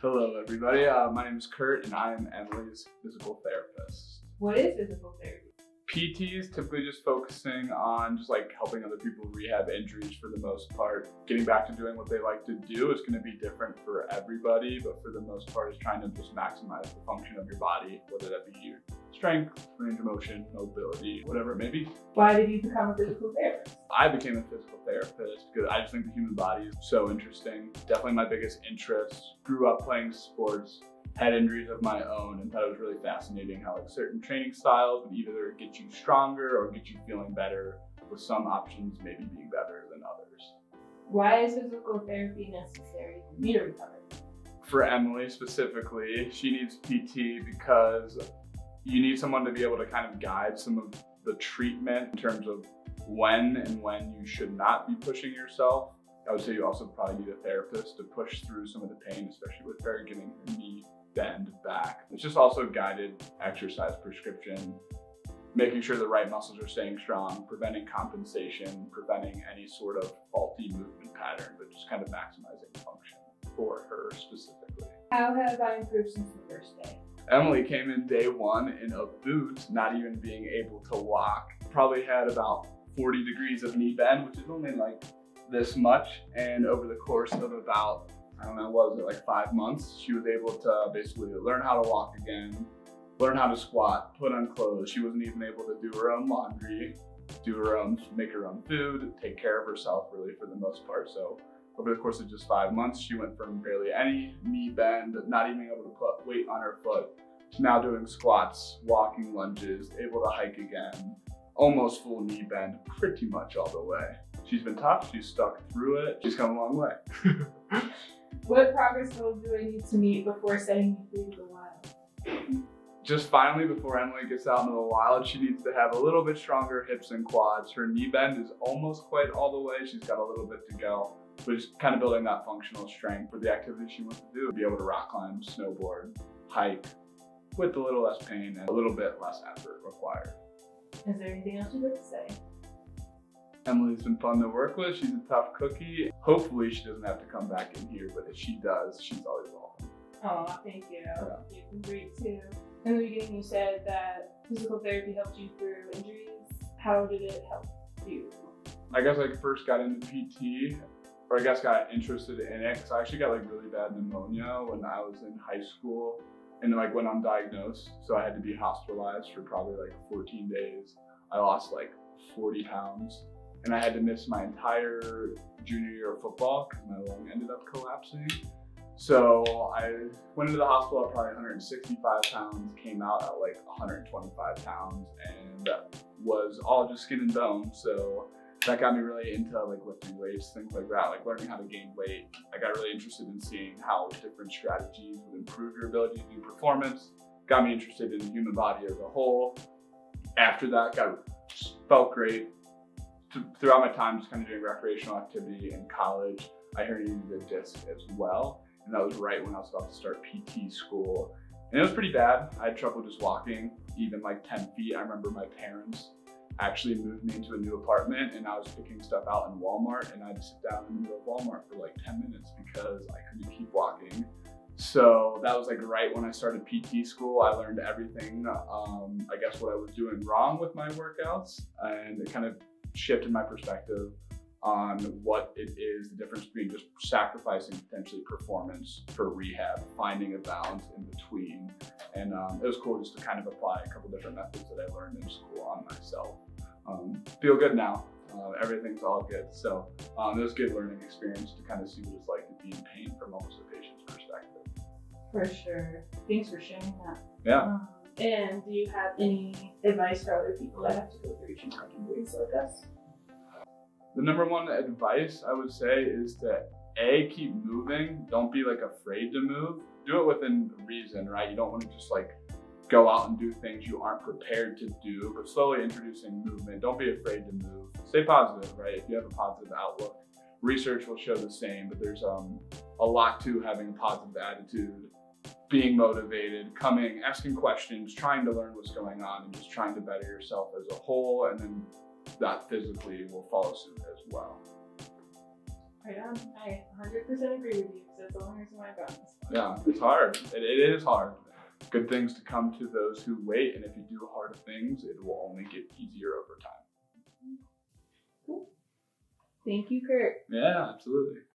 Hello, everybody. My name is Kurt, and I am Emily's physical therapist. What is physical therapy? PT is typically just focusing on just like helping other people rehab injuries for the most part. Getting back to doing what they like to do is going to be different for everybody, but for the most part, is trying to just maximize the function of your body, whether that be your strength, range of motion, mobility, whatever it may be. Why did you become a physical therapist? I became a physical therapist because I just think the human body is so interesting. Definitely my biggest interest. Grew up playing sports, had injuries of my own, and thought it was really fascinating how like certain training styles would either get you stronger or get you feeling better, with some options maybe being better than others. Why is physical therapy necessary for me to recover? For Emily specifically, she needs PT because you need someone to be able to kind of guide some of the treatment in terms of when you should not be pushing yourself. I would say you also probably need a therapist to push through some of the pain, especially with her getting her knee bend back. It's just also guided exercise prescription, making sure the right muscles are staying strong, preventing compensation, preventing any sort of faulty movement pattern, but just kind of maximizing function for her specifically. How have I improved since the first day? Emily came in day one in a boot, not even being able to walk. Probably had about 40 degrees of knee bend, which is only like this much. And over the course of about, I don't know, what was it, like 5 months, she was able to basically learn how to walk again, learn how to squat, put on clothes. She wasn't even able to do her own laundry, make her own food, take care of herself really for the most part. So over the course of just 5 months, she went from barely any knee bend, not even able to put weight on her foot, to now doing squats, walking lunges, able to hike again, almost full knee bend, pretty much all the way. She's been tough, she's stuck through it, she's come a long way. What progress goals do I need to meet before setting me free to the wild? Just finally, before Emily gets out into the wild, she needs to have a little bit stronger hips and quads. Her knee bend is almost quite all the way, she's got a little bit to go. But just kind of building that functional strength for the activities she wants to do, be able to rock climb, snowboard, hike, with a little less pain and a little bit less effort required. Is there anything else you'd like to say? Emily's been fun to work with. She's a tough cookie. Hopefully she doesn't have to come back in here, but if she does, she's always welcome. Oh, thank you. Yeah. You've been great too. In the beginning, you said that physical therapy helped you through injuries. How did it help you? I guess I first got into PT, or I guess got interested in it, because I actually got like really bad pneumonia when I was in high school and like went undiagnosed. So I had to be hospitalized for probably like 14 days. I lost like 40 pounds. And I had to miss my entire junior year of football because my lung ended up collapsing. So I went into the hospital at probably 165 pounds, came out at like 125 pounds, and was all just skin and bone. So that got me really into like lifting weights, things like that, like learning how to gain weight. I got really interested in seeing how different strategies would improve your ability to do performance. Got me interested in the human body as a whole. After that, felt great. Throughout my time just kind of doing recreational activity in college, I herniated a disc as well. And that was right when I was about to start PT school. And it was pretty bad. I had trouble just walking, even like 10 feet. I remember my parents actually moved me into a new apartment and I was picking stuff out in Walmart, and I had to sit down in the middle of Walmart for like 10 minutes because I couldn't keep walking. So that was like right when I started PT school. I learned everything, I guess what I was doing wrong with my workouts, and it kind of shifted my perspective on what it is, the difference between just sacrificing potentially performance for rehab, finding a balance in between. And it was cool just to kind of apply a couple different methods that I learned in school on myself. Feel good now. Everything's all good. So it was a good learning experience to kind of see what it's like to be in pain from almost a patient's perspective. For sure. Thanks for sharing that. Yeah. And do you have any advice for other people that have to go through traumatic injuries like us? The number one advice I would say is to keep moving. Don't be like afraid to move. Do it within reason, right? You don't want to just like go out and do things you aren't prepared to do, but slowly introducing movement. Don't be afraid to move. Stay positive, right? If you have a positive outlook, research will show the same, but there's a lot to having a positive attitude, being motivated, coming, asking questions, trying to learn what's going on, and just trying to better yourself as a whole, and then that physically will follow suit as well. Right on. I 100% agree with you because that's the only reason why I got this one. Yeah, it's hard. It is hard. Good things to come to those who wait, and if you do hard things, it will only get easier over time. Cool. Thank you, Kurt. Yeah, absolutely.